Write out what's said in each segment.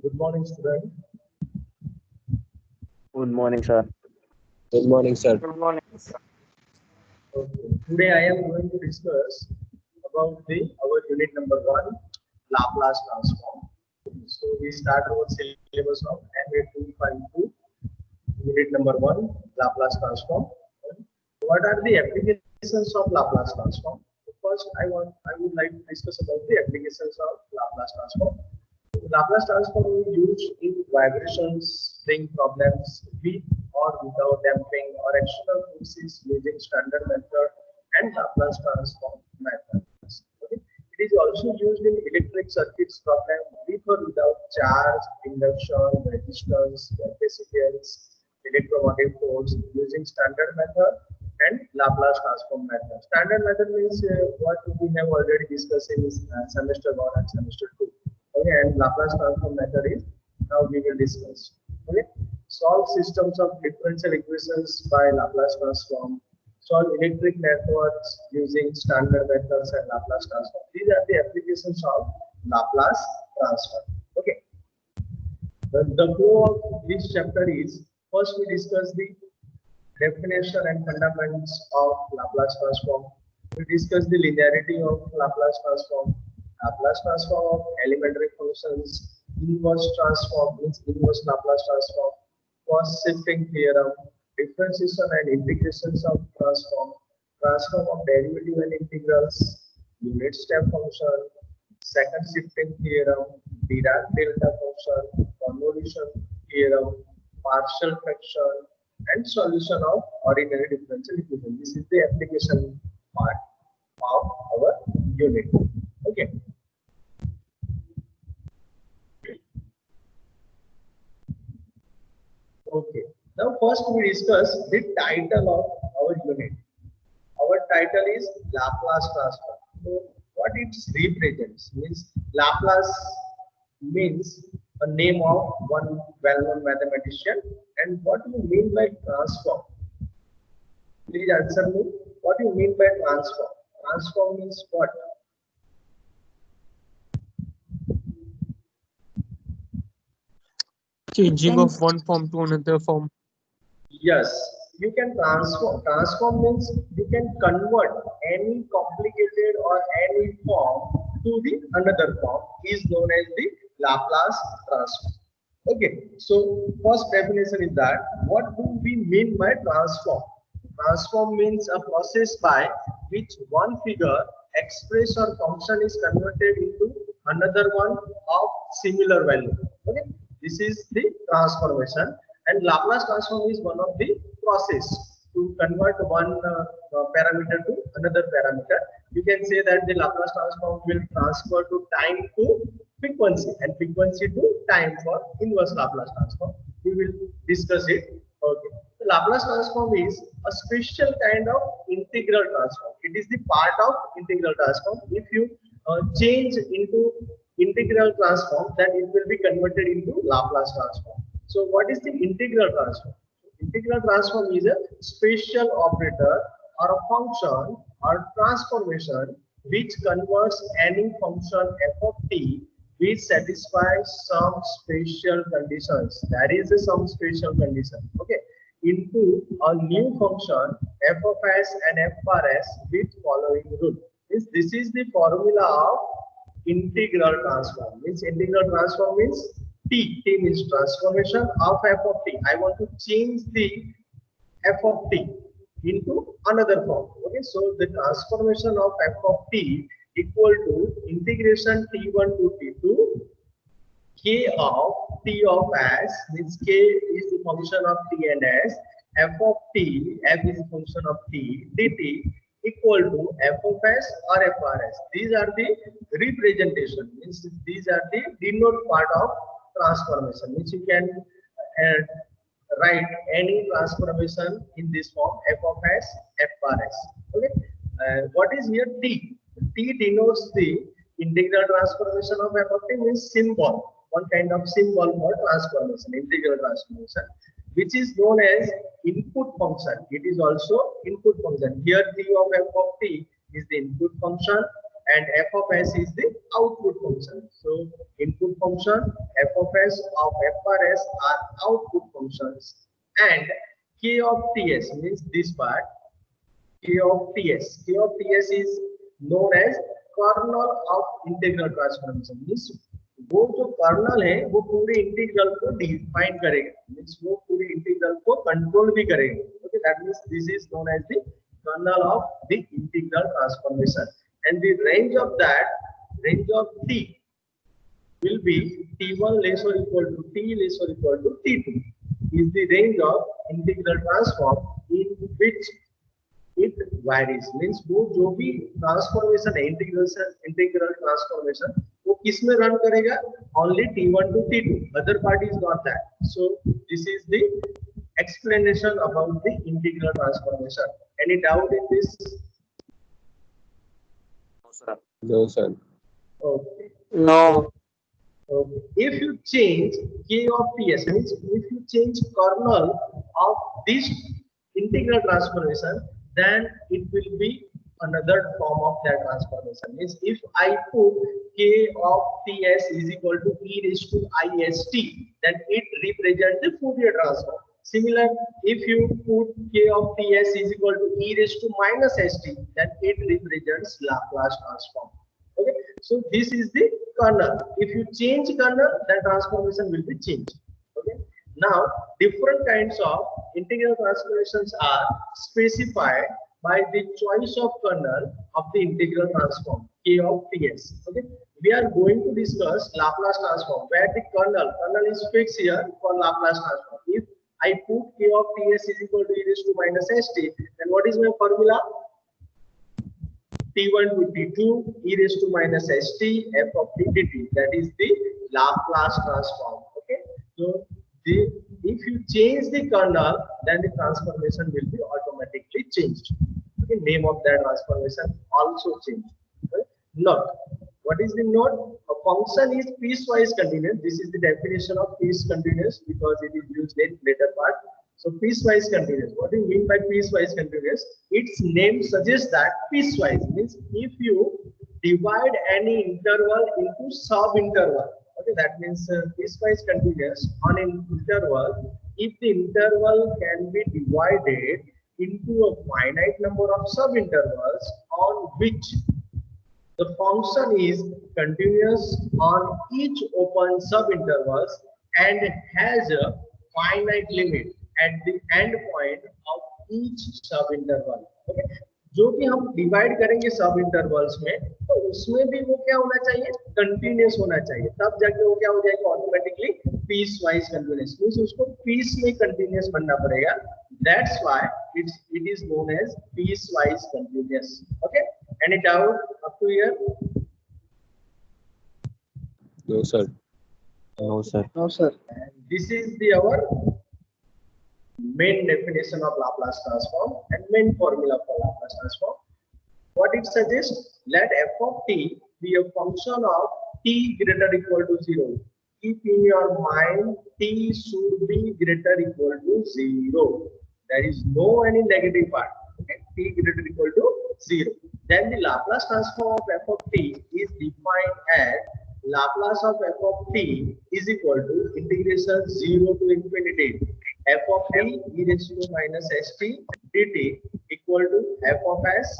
Good morning, student. Good morning, sir. Good morning, sir. Good morning. Okay. Today I am going to discuss about the our unit number one, Laplace transform. So we start our syllabus of MA 252, unit number one, Laplace transform. What are the applications of Laplace transform? First, I would like to discuss about the applications of Laplace transform. Laplace transform is used in vibrations, spring problems with or without damping or external forces using standard method and Laplace transform methods. Okay. It is also used in electric circuits problem with or without charge, induction, resistance, capacitance, electromagnetic force using standard method and Laplace transform method. Standard method means what we have already discussed in semester 1 and semester 2. Okay, and Laplace transform method is now we will discuss. Okay, solve systems of differential equations by Laplace transform. Solve electric networks using standard methods and Laplace transform. These are the applications of Laplace transform. Okay, the flow of this chapter is first we discuss the definition and fundamentals of Laplace transform. We discuss the linearity of Laplace transform. Laplace transform of elementary functions, inverse transform means inverse Laplace transform, cost shifting theorem, differentiation and integrations of transform, transform of derivative and integrals, unit step function, second shifting theorem, Dirac delta function, convolution theorem, partial fraction, and solution of ordinary differential equation. This is the application part of our unit. Okay. Okay. Now first we discuss the title of our unit. Our title is Laplace transform. So what it represents means Laplace means a name of one well-known mathematician, and what do you mean by transform? Please answer me. What do you mean by transform? Transform means what? Changing of one form to another form. Yes, you can transform. Transform means you can convert any complicated or any form to the another form is known as the Laplace transform. Okay, so first definition is that what do we mean by transform? Transform means a process by which one figure, express or function is converted into another one of similar value. Okay, this is the transformation, and Laplace transform is one of the process to convert one parameter to another parameter. You can say that the Laplace transform will transfer to time to frequency and frequency to time for inverse Laplace transform. We will discuss it. Okay. The Laplace transform is a special kind of integral transform. It is the part of integral transform. If you change into integral transform, then it will be converted into Laplace transform. So what is the integral transform? Integral transform is a special operator or a function or transformation which converts any function f of t which satisfies some special conditions. That is some special condition. Okay, into a new function f of s and f bar s with following rule. This is the formula of integral transform. Means integral transform means t means transformation of f of t. I want to change the f of t into another form. Okay, so the transformation of f of t equal to integration t1 to t2 k of t of s, means k is the function of t and s, f of t, f is the function of t, dt equal to f of s or f r s. These are the representation, means these are the denote part of transformation, which you can write any transformation in this form f of s, f bar s. Okay, what is here t? T denotes the integral transformation of f of t, means symbol, one kind of symbol for transformation, integral transformation, which is known as input function. It is also input function. Here t of f of t is the input function, and f of s is the output function. So input function f of s of f bar s are output functions, and k of ts means this part. K of ts. K of ts is known as kernel of integral transformation. Means वो जो colonel है वो पूरे integral को define करेगा, means वो पूरे integral को कंट्रोल भी करेगा. Okay, that means this is known as the kernel of the integral transformation, and the range of that range of t will be t1 less or equal to t less or equal to t2 is the range of integral transform in which it varies. Means वो जो भी transformation है integral transformation वो किस में run करेगा, only t1 to t2, other part is not that. So this is the explanation about the integral transformation. Any doubt in this? No, sir. Okay. No. Okay. If you change k of ts, means if you change kernel of this integral transformation, then it will be another form of that transformation. Means if I put k of ts is equal to e raised to ist, then it represents the Fourier transform. Similar, if you put k of ts is equal to e raised to minus st, then it represents Laplace transform. Okay, so this is the kernel. If you change kernel, then transformation will be changed. Okay, now different kinds of integral transformations are specified by the choice of kernel of the integral transform k of ts. Okay, we are going to discuss Laplace transform where the kernel is fixed here for Laplace transform. If I put k of ts is equal to e raised to minus st, then what is my formula? t1 to t2 e raised to minus st f of t dt. That is the Laplace transform. Okay, so if you change the kernel, then the transformation will be automatically changed. Okay, name of that transformation also changed. Okay? Note. What is the note? A function is piecewise continuous. This is the definition of piece continuous because it is used in later part. So piecewise continuous. What do you mean by piecewise continuous? Its name suggests that piecewise means if you divide any interval into sub-interval. Okay, that means piecewise continuous on an interval. If the interval can be divided into a finite number of sub-intervals on which the function is continuous on each open sub-intervals and has a finite limit at the end point of each sub-interval. Okay, जो भी हम divide करेंगे सब intervals में, तो उसमें भी वो क्या होना चाहिए, कंटिन्यूअस होना चाहिए, तब जाके वो क्या हो जाएगा ऑटोमेटिकली पीस वाइज कंटिन्यूअस. मींस उसको पीस में कंटिन्यूअस बनना पड़ेगा. That's why it is known as piecewise continuous. Okay, any doubt up to here? No, sir. No, sir. No, sir. This is the our main definition of Laplace transform and main formula for Laplace transform. What it suggests, let f of t be a function of t greater equal to 0. Keep in your mind t should be greater equal to 0. There is no any negative part. Okay, t greater equal to 0. Then the Laplace transform of f of t is defined as Laplace of f of t is equal to integration 0 to infinity f of t e raised to minus st dt equal to f of s,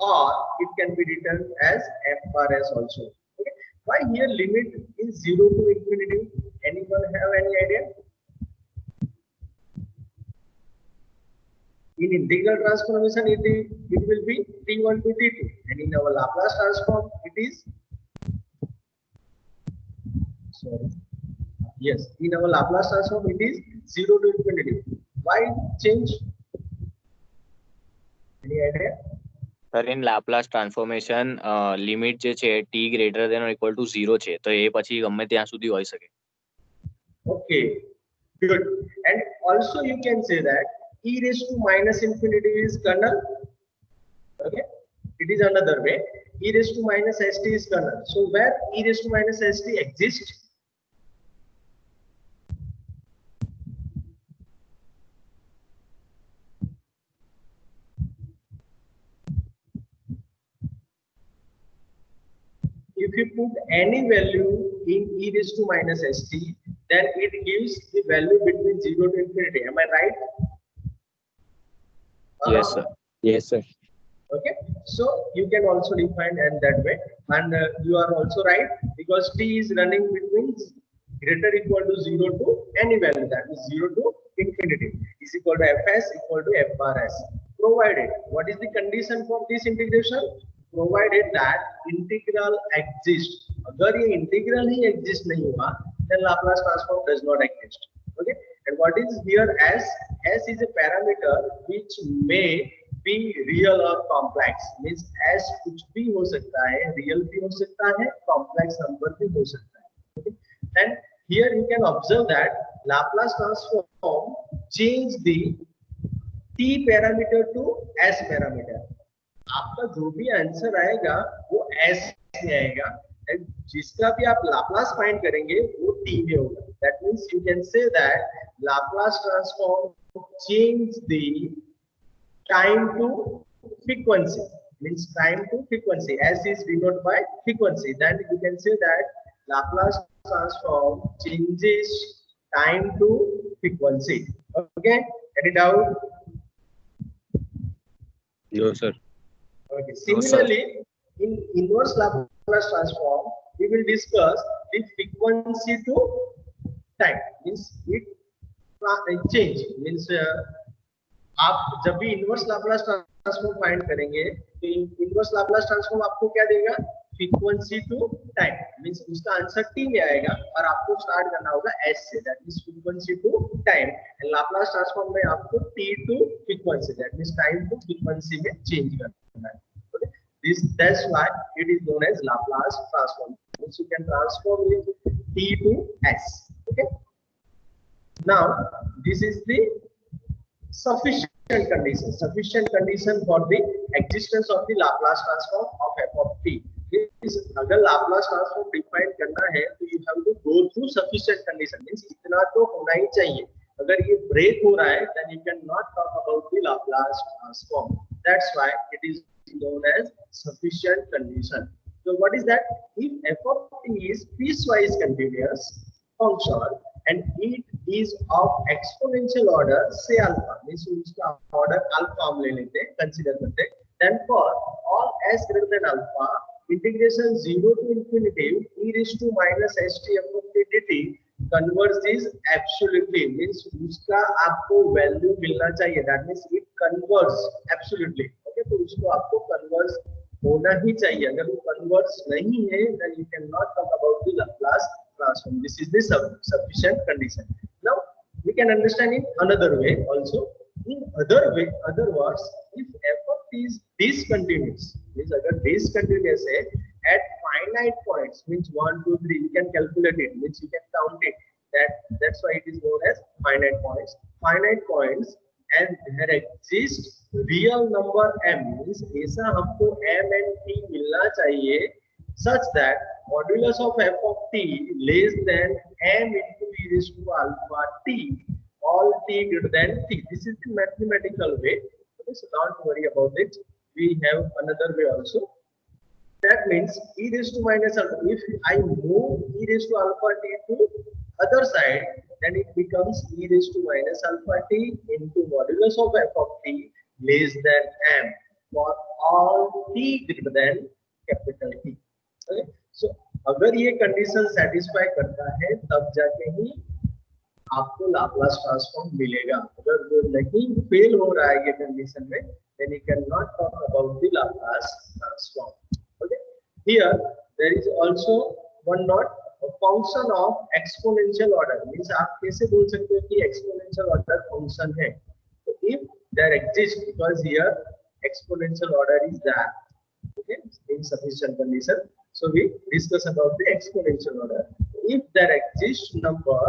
or it can be written as f bar s also. Okay, why here limit is 0 to infinity? Anyone have any idea? In integral transformation it will be t1 to t2, and in our Laplace transform it is yes, in our Laplace transform it is 0 to infinity. Why change? Any idea? Sir in Laplace transformation limit જે છે t greater than or equal to 0 છે, તો એ પછી ગમે ત્યાં સુધી હોઈ શકે. Okay, good. And also you can say that e raised to minus infinity is kernel. Okay, it is another way. E raised to minus st is kernel. So where e raised to minus st exists, if you put any value in e raised to minus st, then it gives the value between 0 to infinity. Am I right? Yes, sir. Yes, sir. Okay, so you can also define and that way, and you are also right, because t is running between greater equal to 0 to any value, that is 0 to infinity, is equal to fs equal to f bar s, provided, what is the condition for this integration? Provided that integral exists. अगर ये integral ही exist नहीं हुआ, then Laplace transform does not exist. Okay, and what is here s? S is a parameter which may be real or complex, means s कुछ भी हो सकता है, real भी हो सकता है, complex number भी हो सकता है. Okay? And here you can observe that Laplace transform change the t parameter to s parameter. आपका जो भी आंसर आएगा वो s में आएगा, and जिसका भी आप लाप्लास फाइंड करेंगे वो t में होगा. That means you can say that Laplace transform change the time to frequency, means time to frequency, s is denoted by frequency, then you can say that Laplace transform changes time to frequency. Okay, any doubt? No, sir. Okay, similarly in inverse Laplace transform we will discuss the frequency to time, means it change, means आप जब भी inverse Laplace transform find करेंगे तो inverse Laplace transform आपको क्या देगा? Frequency to time, means उसका answer t में आएगा और आपको स्टार्ट करना होगा s से, that means frequency to time, and Laplace transform में आपको t to frequency, that means time to frequency में चेंज करना है. Okay, this that's why it is known as Laplace transform, means you can transform with t to s. Okay, now this is the sufficient condition for the existence of the Laplace transform of f of t. अगर Laplace transform define करना है तो you have to go through sufficient condition, means इतना तो होना ही चाहिए. अगर ये break हो रहा है then you cannot talk about the Laplace transform. That's why it is known as sufficient condition. So what is that? If f of t is piecewise continuous function and it is of exponential order, say alpha, means उसका order alpha हम ले लेते हैं, consider करते हैं, then for all s greater than alpha, integration 0 to infinity e raised to minus st f of t dt converges absolutely, means उसका आपको value मिलना चाहिए, that means it converges absolutely. Okay, तो उसको आपको converge होना ही चाहिए. अगर वो converge नहीं है then you cannot talk about the Laplace transform. This is the sufficient condition. Now we can understand in another way also. In other words, if f of t is discontinuous, means अगर discontinuous है at finite points, means 1 2 3, you can calculate it, means you can count it, that's why it is known as finite points. Finite points and there exists real number m, means ऐसा हमको m and t मिलना चाहिए such that modulus of f of t less than m into e raised to alpha t, all t greater than t. This is the mathematical way, so don't worry about it. We have another way also. That means e raised to minus alpha, if I move e raised to alpha t to other side, then it becomes e raised to minus alpha t into modulus of f of t less than m for all t greater than capital T. Okay? So अगर ये condition satisfy करता है तब जाके ही आपको Laplace transform मिलेगा. अगर वो नहीं फेल हो रहा है ये कंडीशन में, then you cannot talk about the Laplace transform. Okay, here there is also one note, a function of exponential order, means आप कैसे बोल सकते हो कि exponential order function है? So if there exists, because here exponential order is there, okay, in sufficient condition. So we discuss about the exponential order. If there exists number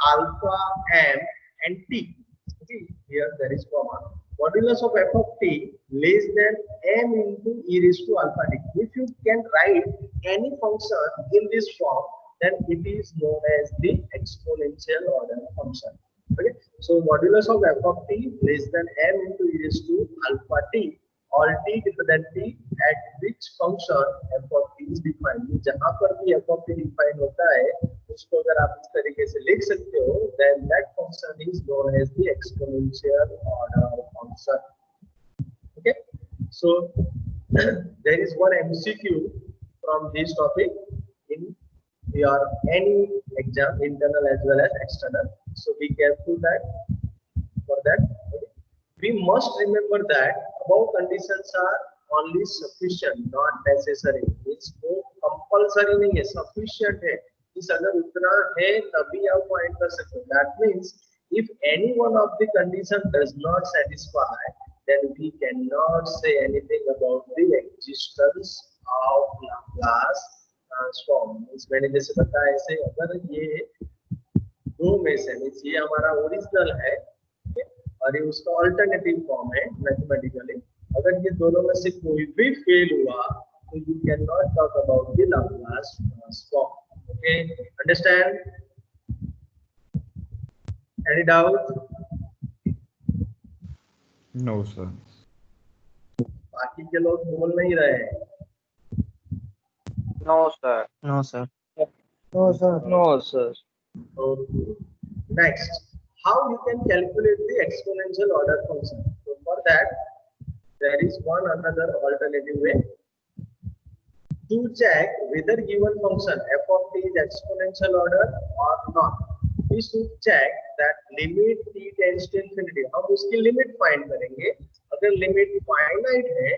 alpha, m and t, okay, here there is comma, modulus of f of t less than m into e raised to alpha t. If you can write any function in this form, then it is known as the exponential order function. Okay, so modulus of f of t less than m into e raised to alpha t, all t greater than t, at which function f of t is defined, जहाँ पर भी f of t define होता है उसको अगर आप इस तरीके से लिख सकते हो, then that function is known as the exponential order function. Okay, so there is one MCQ from this topic in your any exam, internal as well as external, so be careful that for that. Okay? We must remember that above conditions are only sufficient, not necessary. Means वो compulsory नहीं है, sufficient है. इस अगर उतना है तभी आप पॉइंट कर सकते हो. That means if any one of the condition does not satisfy, then we cannot say anything about the existence of Laplace transform. Means मैंने जैसे बताया ऐसे अगर ये दो में से मीन्स ये हमारा ओरिजिनल है और ये उसका अल्टरनेटिव फॉर्म है मैथमेटिकली, अगर ये दोनों में से कोई भी फेल हुआ तो you can not talk about the Laplace transform. Okay, understand? Any doubt? No sir. बाकी के लोग बोल नहीं रहे हैं. No, sir. No, sir. No, sir. No, sir. Okay. Next, how you can calculate the exponential order function? So for that, there is one another alternative way to check whether given function f of t is exponential order or not. We should check that limit t tends to infinity. हम उसकी limit find करेंगे. अगर limit finite है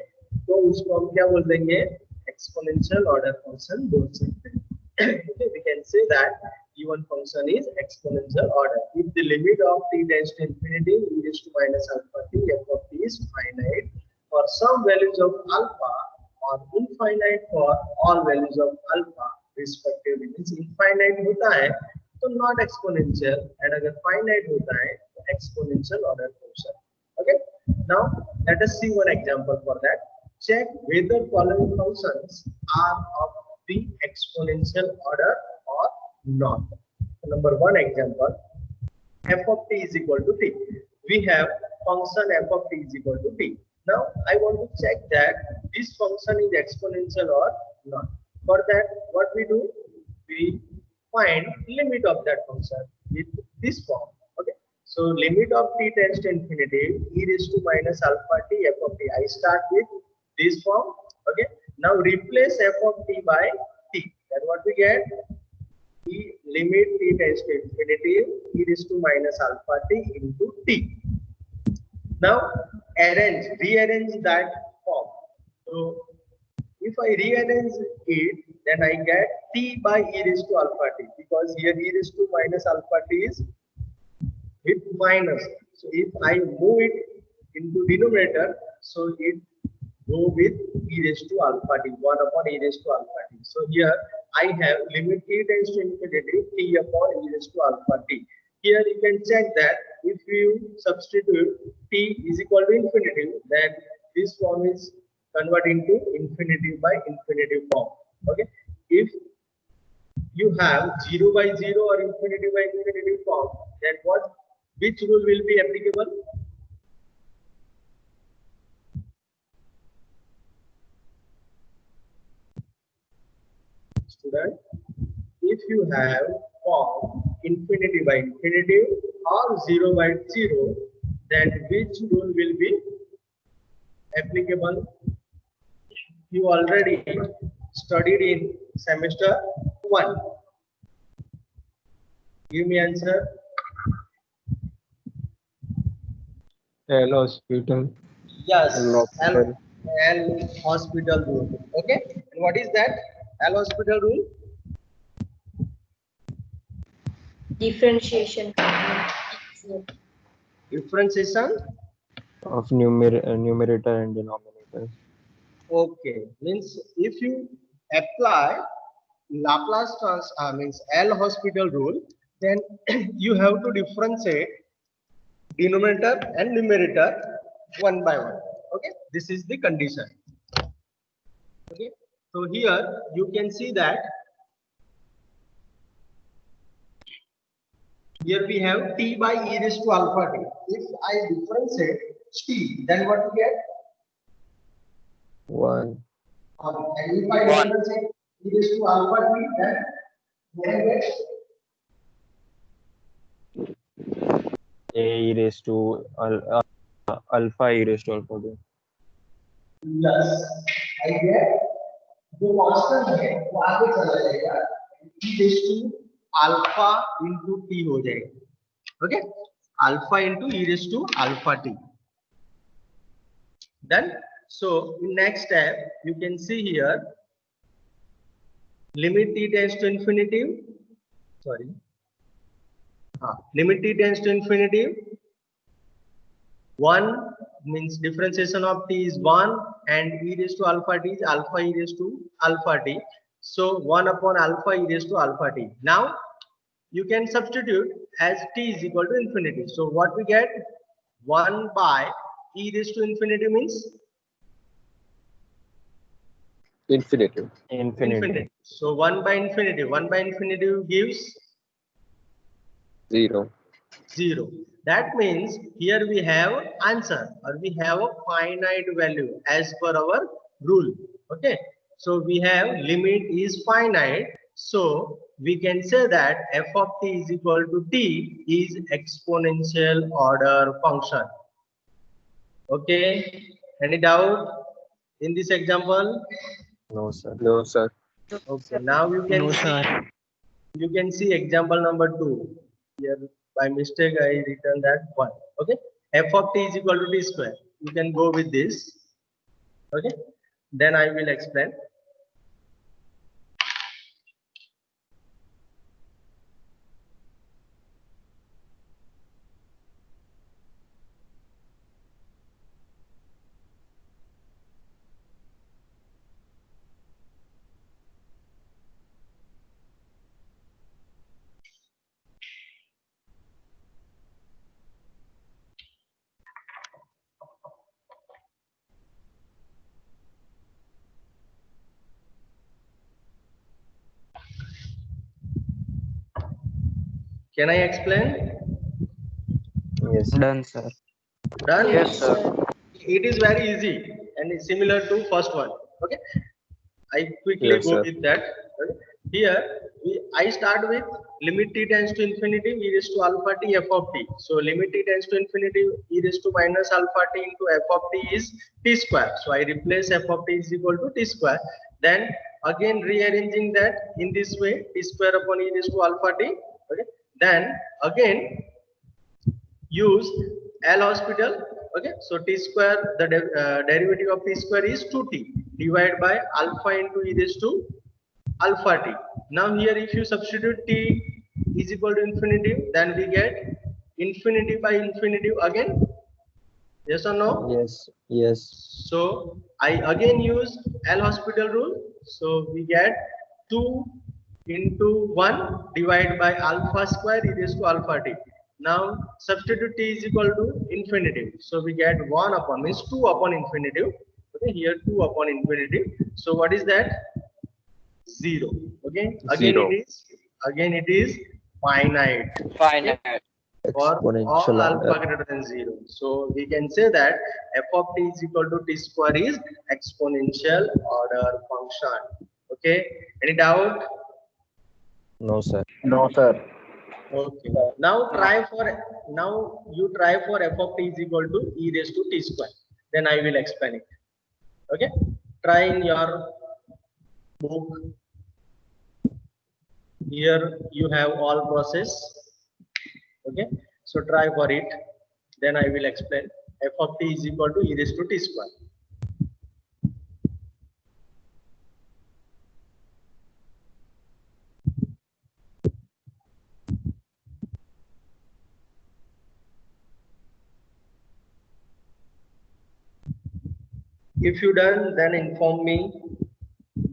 तो उसको हम क्या बोल देंगे? एक्सपोनेंशियल ऑर्डर फंक्शन बोल सकते हैं. Okay, we can say that given function is exponential order if the limit of t tends to infinity e raised to minus alpha t f of t is finite for some values of alpha or infinite for all values of alpha respectively. Means infinite होता है तो not exponential and अगर finite होता है तो exponential order function. Okay, now let us see one example for that. Check whether following functions are of the exponential order or not. So number one example, f of t is equal to t. We have function f of t is equal to t. Now I want to check that this function is exponential or not. For that, what we do? We find limit of that function with this form. Okay. So limit of t tends to infinity e raised to minus alpha t f of t. I start with this form. Okay. Now replace f of t by t. Then what we get? E limit t tends to infinity e raised to minus alpha t into t. Now rearrange that form. So if I rearrange it, then I get t by e raised to alpha t, because here e raised to minus alpha t is with minus. So if I move it into denominator, so it go with e raised to alpha t, 1 upon e raised to alpha t. So here I have limit t tends to infinity t upon e raised to alpha t. Here you can check that if you substitute t is equal to infinity, then this form is converted into infinity by infinity form. Okay, if you have 0 by 0 or infinity by infinity form, then which rule will be applicable? Student, if you have form infinity by infinity or 0 by 0, then which rule will be applicable? You already studied in semester 1. Give me answer. L hospital. Yes, L L hospital rule. Okay, and what is that L hospital rule? Differentiation. Differentiation of numerator and denominator. Okay, means if you apply Laplace means L hospital rule, then you have to differentiate denominator and numerator one by one. Okay, this is the condition. Okay, so here you can see that here we have t by e raised to alpha t. If I differentiate t, then what we get? 1. And if I differentiate e raised to alpha t, then get A e raised to alpha e raised to alpha 2. plus I get जो constant है वो आगे चला जाएगा e raised to alpha into t हो जाएगा. Okay, alpha into e raised to alpha t. Then so in next step you can see here limit t tends to infinity. Sorry. Limit t tends to infinity. 1 means differentiation of t is 1 and e raised to alpha t is alpha e raised to alpha t. So 1 upon alpha e raised to alpha t. Now you can substitute as t is equal to infinity. So what we get? 1 by e raised to infinity means Infinity. Infinity. So 1 by infinity. 1 by infinity gives 0. 0. That means here we have answer or we have a finite value as per our rule. Okay, so we have limit is finite, so we can say that f of t is equal to t is exponential order function. Okay, any doubt in this example? No, sir. No, sir. Okay, now you can No, see, sir. you can see example number 2. Here by mistake I written that 1. Okay, f of t is equal to t square. You can go with this. Okay, then I will explain. Can I explain? Yes. Done, sir. Done? Yes, sir. It is very easy and it's similar to first one. Okay, I quickly Yes, go sir. with that. Okay? Here I start with limit t tends to infinity e raised to alpha t f of t. So limit t tends to infinity e raised to minus alpha t into f of t is t square. So I replace f of t is equal to t square. Then again rearranging that in this way t square upon e raised to alpha t. Okay. Then again use L'Hospital. Okay, so t square, the derivative of t square is 2t divided by alpha into e raised to alpha t. Now here if you substitute t is equal to infinity, then we get infinity by infinity again. Yes or no? Yes. Yes. So I again use L'Hospital rule. So we get 2 into 1 divided by alpha square e raised to alpha t. Now substitute t is equal to infinity. So we get 1 upon means 2 upon infinity. Okay, here 2 upon infinity. So what is that? 0. Okay, Zero. again it is finite. Finite. For all Exponential alpha order. greater than 0. So we can say that f of t is equal to t square is exponential order function. Okay, any doubt? No, sir. No, sir. Okay, now you try for f of t is equal to e raised to t square, then I will explain it. Okay, try in your book. Here you have all process. Okay, so try for it, then I will explain. F of t is equal to e raised to t square. If you done, then inform me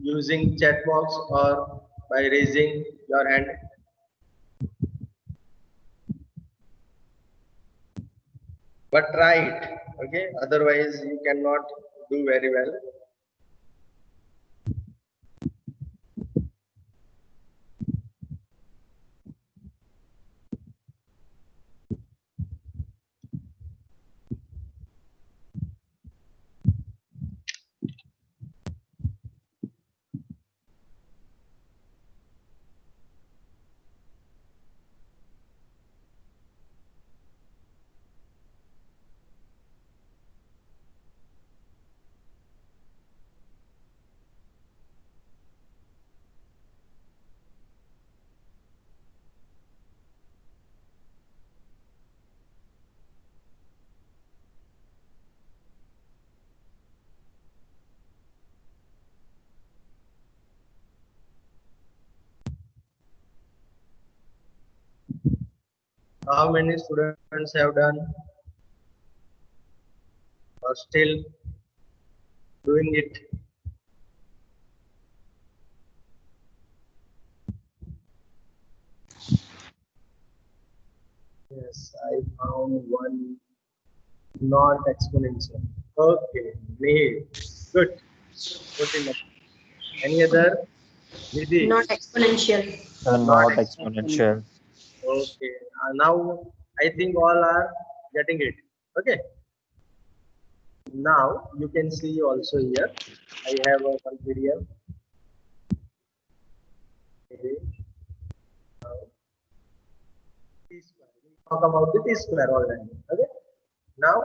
using chat box or by raising your hand. But try it, okay? Otherwise, you cannot do very well. How many students have done or still doing it? Yes, I found one not exponential. Okay, Nihir. Good. Good enough. Any other? Vidhi? Not exponential. Not Not exponential. exponential. Okay. Now I think all are getting it. Okay. Now you can see also here. I have a one PDF. Okay. Now, T square. We talk about the T square already. Okay. Now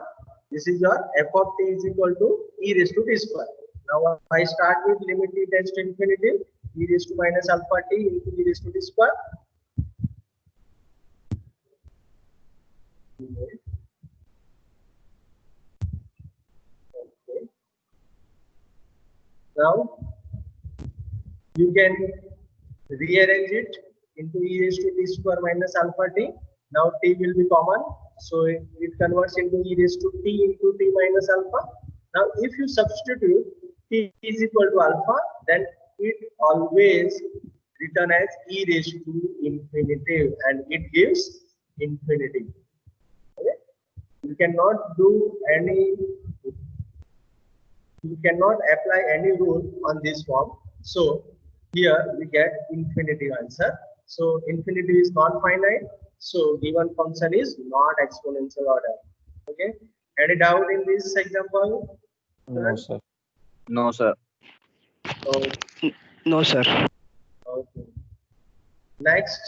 this is your f of t is equal to e raised to t square. Now I start with limit t tends to infinity, e raised to minus alpha t into e raised to t square. Okay. Now you can rearrange it into e raised to t square minus alpha t. Now t will be common, so it converts into e raised to t minus alpha. Now if you substitute t is equal to alpha, then it always written as e raised to infinity and it gives infinity. Okay? You cannot do any, you cannot apply any rule on this form. So here we get infinity answer. So infinity is not finite. So given function is not exponential order. Okay. Any doubt in this example? No, sir. No, sir. So, No, sir. okay. Next,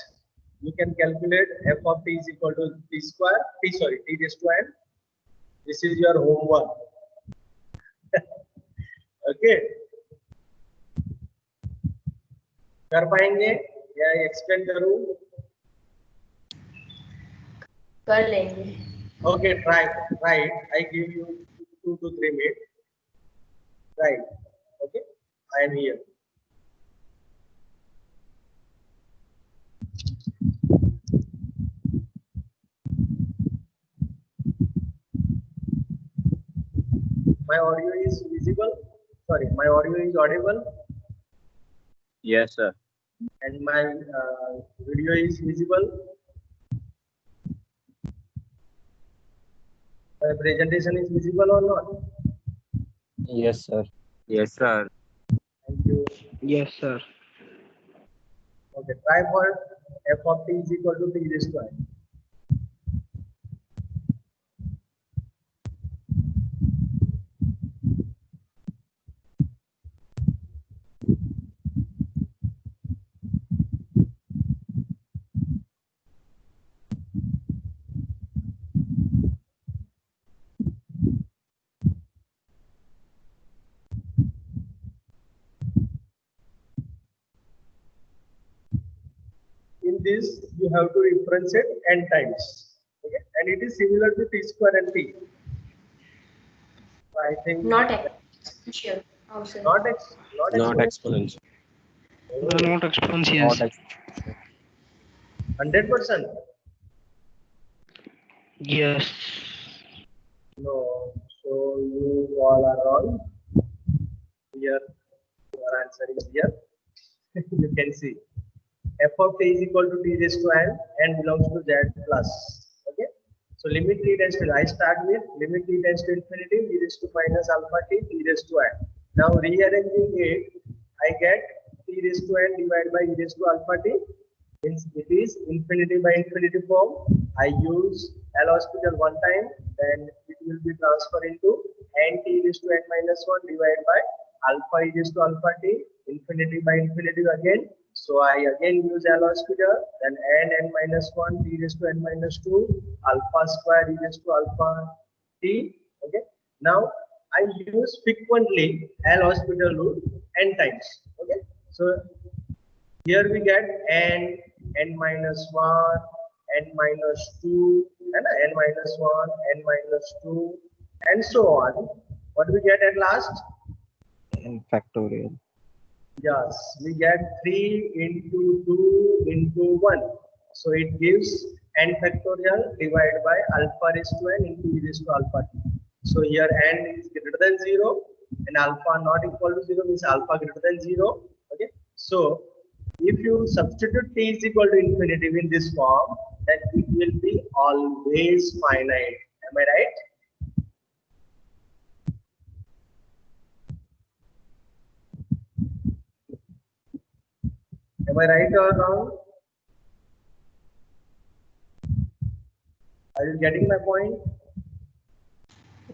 you can calculate f of t is equal to t square. T raised to n. This is your homework. Okay. कर पाएंगे या explain करूं? कर लेंगे. Okay, try it. I give you 2 to 3 minutes. Right. Okay, I am here. My audio is visible. Sorry, my audio is audible Yes, sir. and my video is visible. My presentation is visible or not? Yes, sir. Yes, sir. Thank you. Yes, sir. Okay, try for f of t is equal to t raised to n. In this, you have to differentiate n times. Okay, and it is similar to t square and t. So I think Not exponential. Oh, sir. not Not exponential. exponential. Not exponential. Not exponential. 100%. Yes. No, so you all are wrong. Here, your answer is here. You can see f of t is equal to t raised to n belongs to z plus. Okay, so limit t tends to, I start with limit t tends to infinity, e raised to minus alpha t raised to n. Now rearranging it, I get t raised to n divided by e raised to alpha t. Since it is infinity by infinity form, I use L'Hospital one time, then it will be transferred into n t raised to n minus 1 divided by alpha e raised to alpha t, infinity by infinity again. So I again use L'Hospital, then n minus 1 t raised to n minus 2, alpha square e raised to alpha t. Okay. Now I use frequently L'Hospital rule n times. Okay. So here we get n minus 1, n minus 2, and n minus 1, n minus 2, and so on. What do we get at last? And factorial. Yes, we get 3 into 2 into 1. So it gives n factorial divided by alpha raised to n into e raised to alpha t. So here n is greater than 0 and alpha not equal to 0 means alpha greater than 0. Okay. So if you substitute t is equal to infinity in this form, then it will be always finite. Am I right? Am I right or wrong? Are you getting my point?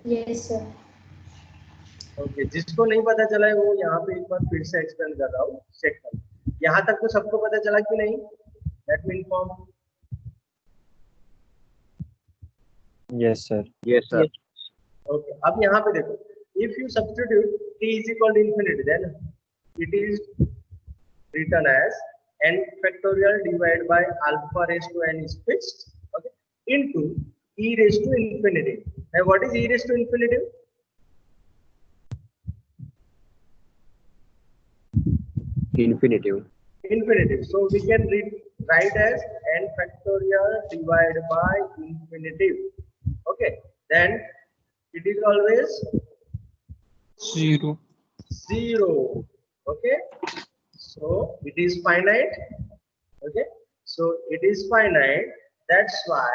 Yes, sir. Okay जिसको नहीं पता चला है वो यहाँ पे एक बार फिर से एक्सप्लेन कर रहा हूँ, चेक कर। यहाँ तक तो सबको पता चला कि नहीं? Let me inform. Yes, sir. Yes, sir. Okay अब यहाँ पे देखो, if you substitute t is equal to infinity, then it is written as n factorial divided by alpha raised to n is fixed, okay, into e raised to infinity. And what is e raised to infinity? Infinitive. Infinitive. So we can write as n factorial divided by infinitive. Okay. Then it is always 0. 0. Okay. So it is finite. Okay. So it is finite. That's why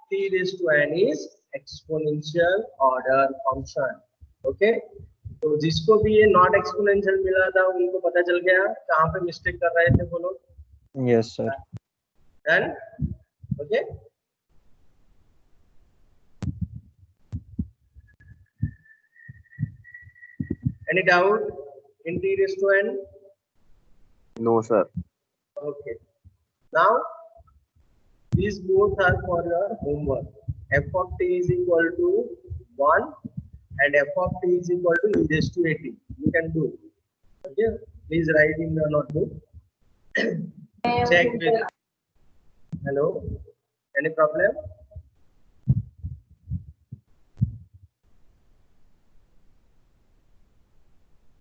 t raised to n is exponential order function. Okay. तो जिसको भी ये not exponential मिला था उनको पता चल गया कहाँ पे मिस्टेक कर रहे थे वो लोग। Yes, sir. Done? Okay. Any doubt in t raised to n? No, sir. Okay. Now these both are for your homework. F of t is equal to 1 and f of t is equal to e raised to at. You can do. Okay. Please write in your notebook. Check with. Hello. Any problem?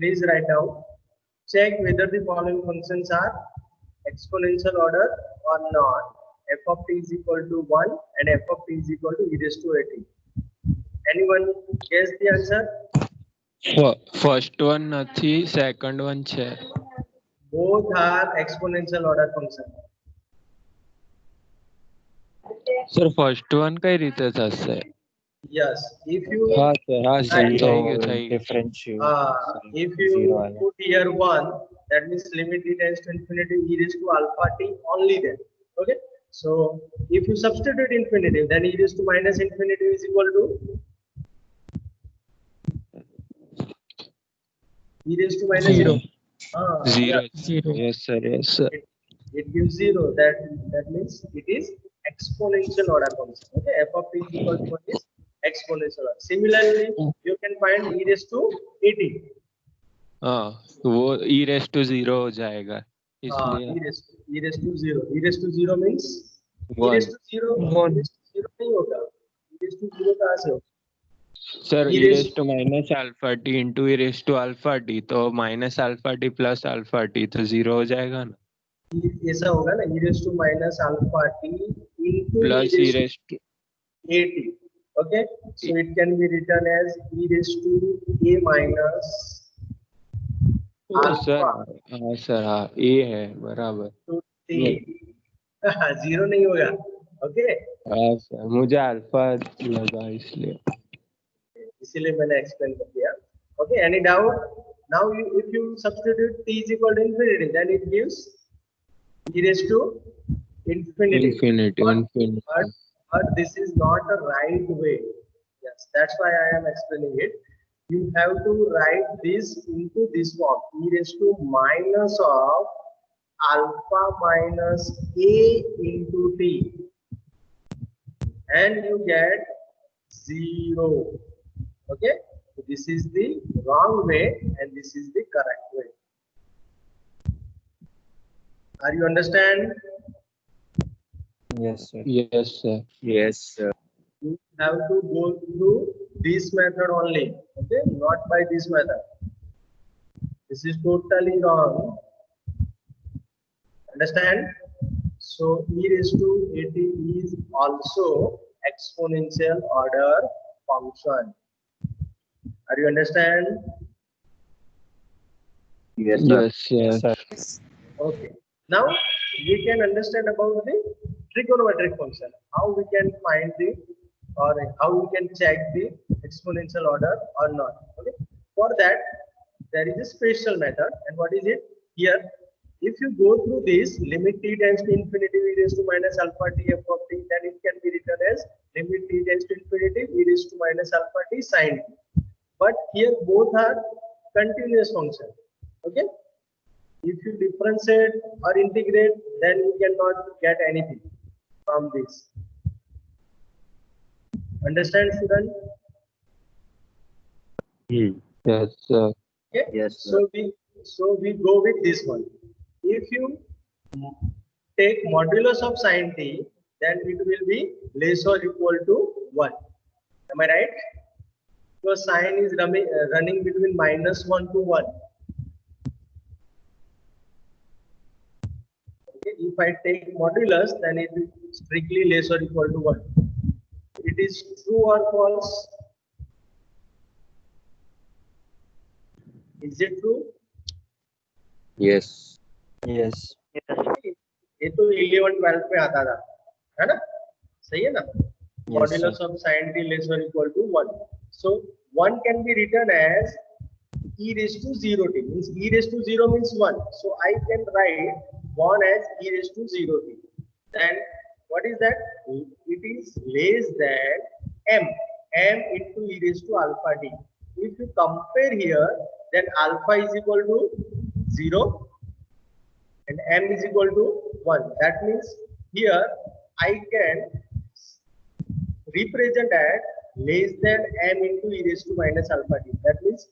Please write down. Check whether the following functions are exponential order or not. F of t is equal to 1 and f of t is equal to e raised to at. Anyone guess the answer? First one નથી, second one છે. Both are exponential order function. Sir, first one કઈ રીતે થશે? Yes, if you हाँ sir, हाँ sir. Right. तो થઈ ગયું. differentiate. if you Zero आया. put here 1, that means limit t tends to infinity e raised to alpha t only then. Okay, so if you substitute infinitive, then e raised to minus infinity is equal to e raised to minus 0. yeah, 0. Yes, sir. Yes, sir. it gives 0. That means it is exponential order function. Okay, f of t is equal to what is exponential order. Similarly, you can find e raised to 80. हाँ, वो e raised to 0 हो जाएगा. इसलिए e raised to 0. E raised to 0 means e 1. raised to 0. One. E raised to 0 नहीं होगा. E raised to 0 कहाँ से होगा? Sir, E e raised- raised to minus alpha t into e raised to alpha t, तो minus alpha t plus alpha t तो 0 हो जाएगा ना. ऐसा होगा ना, e raised to minus alpha t into Plus e raised to 80. Okay, so it can be written as e raised to a minus oh, sir. alpha हाँ sir, हाँ a है बराबर. to t. 0 नहीं होगा. Okay, हाँ sir, मुझे alpha लगा इसलिए. इसीलिए मैंने एक्सप्लेन कर दिया. Okay, any doubt? Now if you substitute t is equal to infinity, then it gives e raised to infinity. But this is not a right way. Yes, that's why I am explaining it. You have to write this into this form, e raised to minus of alpha minus a into t, and you get 0. Okay, so this is the wrong way and this is the correct way. Are you understand? Yes, sir. Yes sir. Yes, sir. You have to go through this method only. Okay, not by this method. This is totally wrong. Understand? So e raised to at is also exponential order function. Are you understand? Yes, sir. Yes. Sir. Okay. Now we can understand about the trigonometric function. How we can find the or how we can check the exponential order or not. Okay. For that, there is a special method. And what is it? Here, if you go through this limit t tends to infinity e raised to minus alpha t f of t, then it can be written as limit t tends to infinity e raised to minus alpha t sin t. But here both are continuous function. Okay. If you differentiate or integrate, then you cannot get anything from this. Understand, student? Yes, sir. Okay. Yes, sir. So we go with this one. If you take modulus of sin t, then it will be less or equal to 1. Am I right? So sin is running between -1 to 1. Okay. If I take modulus, then it is strictly less or equal to 1. It is true or false? Is it true? Yes. Yes. ये तो 11-12 में आता था, है ना? सही है ना? Yes, Modulus of sin t less or equal to 1. So 1 can be written as e raised to 0 t. Means e raised to 0 means 1. So I can write 1 as e raised to 0 t. Then what is that? It is less than m into e raised to alpha t. If you compare here, then alpha is equal to 0 and m is equal to 1. That means here I can represent as less than m into e raised to minus alpha t. That means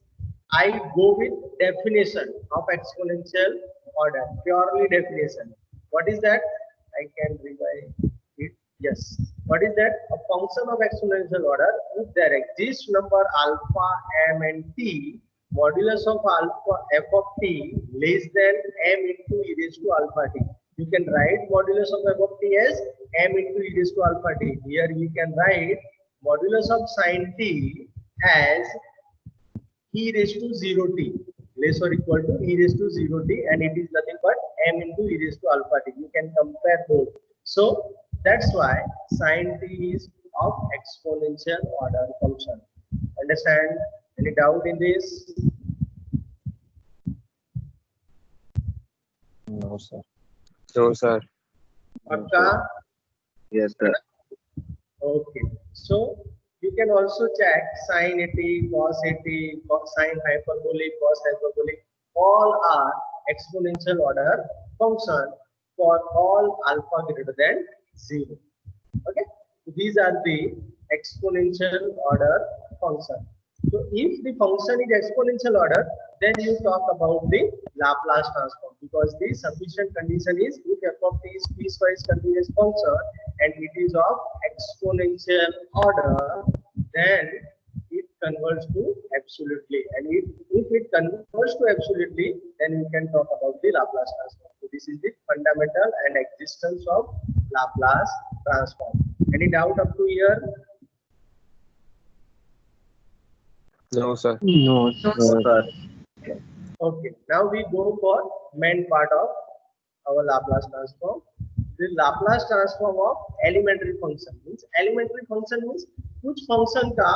I go with definition of exponential order, purely definition. What is that? I can revise it. Yes. What is that? A function of exponential order if there exists number alpha, m and t, modulus of alpha f of t less than m into e raised to alpha t. You can write modulus of f of t as m into e raised to alpha t. Here you can write modulus of sin t as e raised to 0 t, less or equal to e raised to 0 t, and it is nothing but m into e raised to alpha t. You can compare both. So that's why sin t is of exponential order function. Understand? Any doubt in this? No, sir. No, sir. Akka? Yes, sir. Okay. So you can also check sin 80, cos 80, sine hyperbolic, cos hyperbolic. All are exponential order function for all alpha greater than 0. Okay. So these are the exponential order function. So if the function is exponential order, then you talk about the Laplace transform, because the sufficient condition is if f of t is piecewise continuous function and it is of exponential order, then it converts to absolutely. And if it converts to absolutely, then you can talk about the Laplace transform. So this is the fundamental and existence of Laplace transform. Any doubt up to here? No, sir. No, No, sir. sir. Okay, now we go for main part of our Laplace transform. The Laplace transform of elementary function means कुछ function का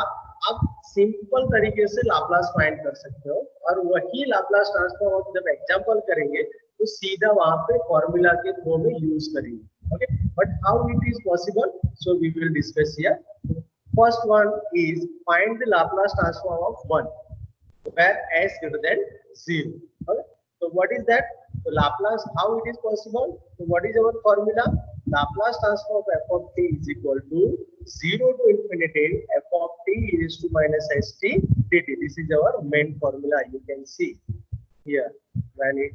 आप simple तरीके से Laplace find कर सकते हो, और वही लाप्लास ट्रांसफॉर्म आप जब एग्जांपल करेंगे तो सीधा वहां पे फॉर्मूला के थ्रू में यूज करेंगे. Okay, but how it is possible, so we will discuss here. First one is find the Laplace transform of 1 where s greater than 0. Okay, so what is that? So Laplace, how it is possible? So what is our formula? Laplace transform of f of t is equal to 0 to infinity f of t is to minus st dt. This is our main formula. You can see here when it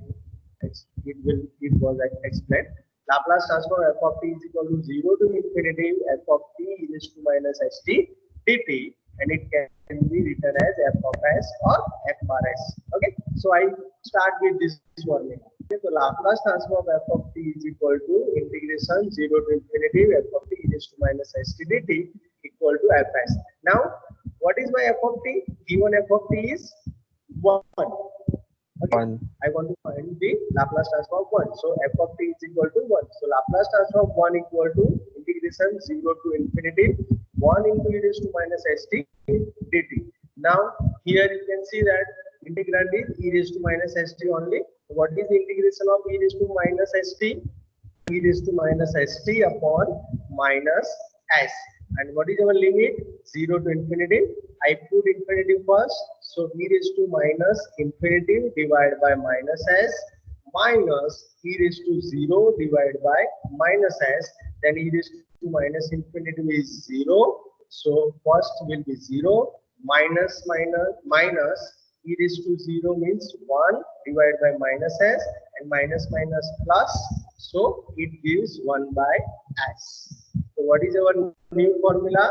was explained. Laplace transform f of t is equal to 0 to infinity f of t is to minus st dt, and it can be written as f of s or f bar s. Okay, so I start with this formula. तो Laplace transform of F of T is equal to integration 0 to infinity f of t e raised to minus st dt equal to fs. Now what is my f of t? Given f of t is 1. Okay, 1. I want to find the Laplace transform of 1. So f of t is equal to 1. So Laplace transform of 1 equal to integration 0 to infinity 1 into e raised to minus st dt. Now here you can see that integrand is e raised to minus st only. What is the integration of e raised to minus st? E raised to minus st upon minus s. And what is our limit? 0 to infinity. I put infinity first. So e raised to minus infinity divided by minus s minus e raised to 0 divided by minus s. Then e raised to minus infinity is 0. So first will be 0 minus e raised to 0 means 1 divided by minus s and minus plus. So it gives 1 by s. So what is our new formula?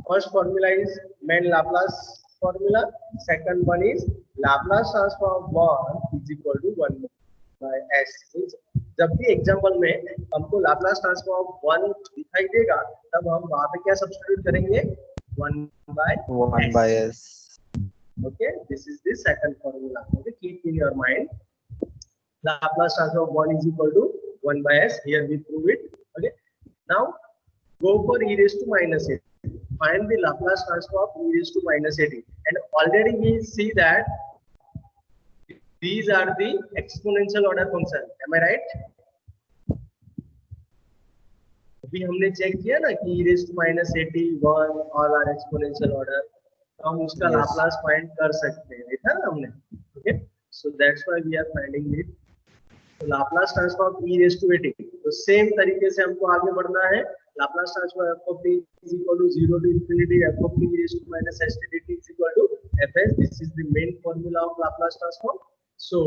First formula is main Laplace formula. Second one is Laplace transform of 1 is equal to 1 by s. Means जब भी example में हमको Laplace transform of 1 दिखाई देगा तब हम वहां पे क्या सब्स्टिट्यूट करेंगे? 1 by s. Okay, this is the second formula. Okay, keep in your mind. Laplace transform of 1 is equal to 1 by s. Here we prove it. Okay, now go for e raised to minus a. Find the Laplace transform of e raised to minus a. And already we see that these are the exponential order function. Am I right? अभी हमने check किया ना कि e raised to minus 81 all are exponential order. तो हम उसका Laplace find कर सकते हैं. देखा ना हमने. Okay, so that's why we are finding it. तो Laplace transform of e raised to 80. तो सेम तरीके से हमको आगे बढ़ना है. Laplace transform f of t is equal to 0 to infinity f of t e raised to minus st dt is equal to fs. This is the main formula of Laplace transform. So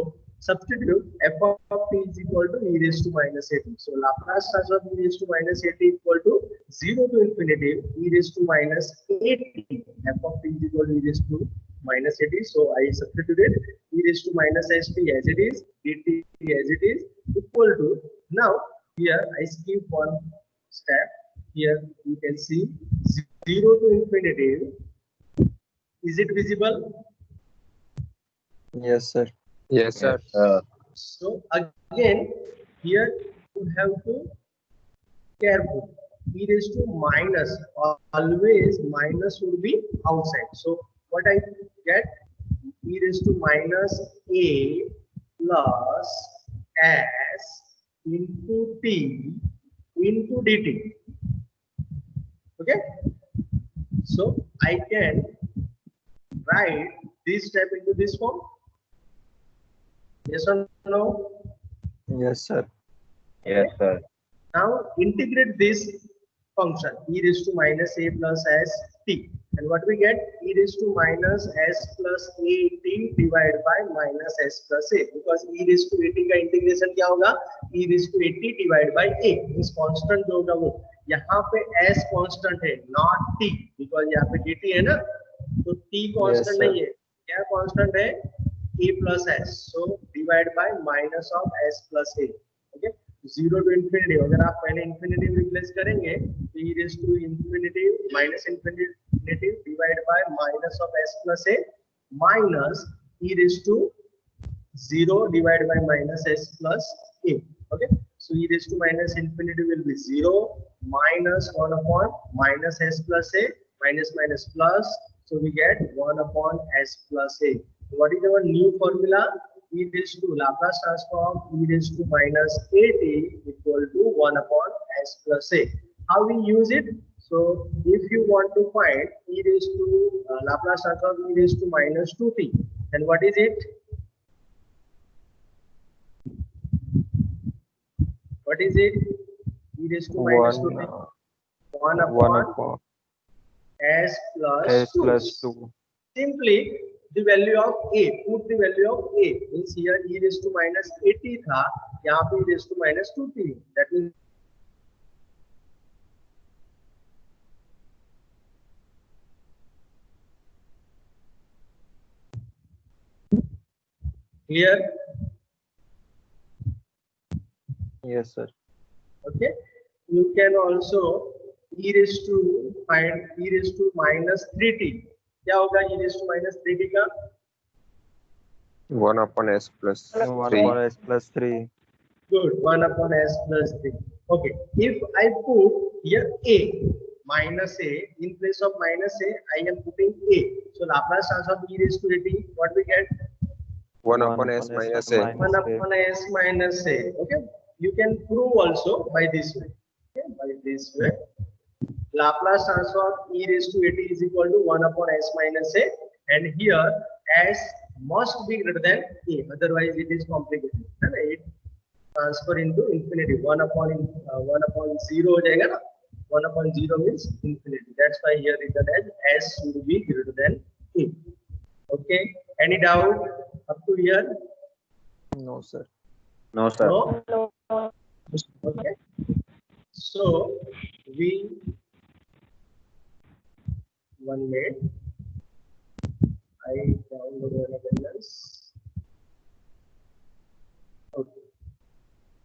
substitute f of t is equal to e raised to minus 80. So Laplace transform e raised to minus 80 equal to 0 to infinity e raised to minus 80. F of t is equal to e raised to minus 80. So I substituted e raised to minus st as it is, dt as it is equal to. Now here I skip one step. Here you can see 0 to infinity. Is it visible? Yes, sir. Yes, sir. So again here you have to careful. E raised to minus, always minus would be outside. So what I get? E raised to minus a plus s into t into dt. Okay, so I can write this step into this form. Yes or no? Yes, sir. Yes, sir. Now integrate this function e raised to minus a plus s t, and what we get? E raised to minus s plus a t divided by minus s plus a, because e raised to a t का integration क्या होगा? E raised to a t divided by a. इस constant जो होगा वो यहाँ पे s constant है, नॉट t, बिकॉज यहाँ पे dt है ना, तो t कांस्टेंट नहीं है. क्या कांस्टेंट है? a plus s. So divide by minus of s plus a. Okay, 0 to infinity. अगर आप पहले infinity रिप्लेस करेंगे तो e raised to infinity minus infinity divided by minus of s plus a minus e raised to 0 divided by minus s plus a. Okay, so e raised to minus infinity will be 0 minus 1 upon minus s plus a minus plus. So we get 1 upon s plus a. What is our new formula? E raised to Laplace transform e raised to minus 80 equal to 1 upon s plus a. How we use it? So if you want to find e raised to Laplace transform e raised to minus 2t, then what is it? What is it? E raised to minus 2t. 1 upon s plus 2. Simply the value of a, put the value of a, means here e raised to minus 80 था, यहाँ पे e raised to minus 2t. That means here Yes, sir. Okay, you can also e raised to find e raised to minus 3t. क्या होगा e raised to minus 3t का? 1 upon s plus 1 3. upon s plus 3. Good, 1 upon s plus 3. Okay, if I put here a minus a in place of minus a, I am putting a. So Laplace transform e raised to at, what we get? 1 upon s minus a. 1 upon s minus a. Okay, you can prove also by this way. Okay, by this way. Laplace transform e raised to at is equal to 1 upon s minus a, and here s must be greater than a, otherwise it is complicated. And it transfer into infinity. 1 upon 0 हो जाएगा ना? 1 upon 0 means infinity. That's why here written as s should be greater than a. Okay. Any doubt up to here? No, sir. No, sir. No. Okay. So we one minute. I download one of the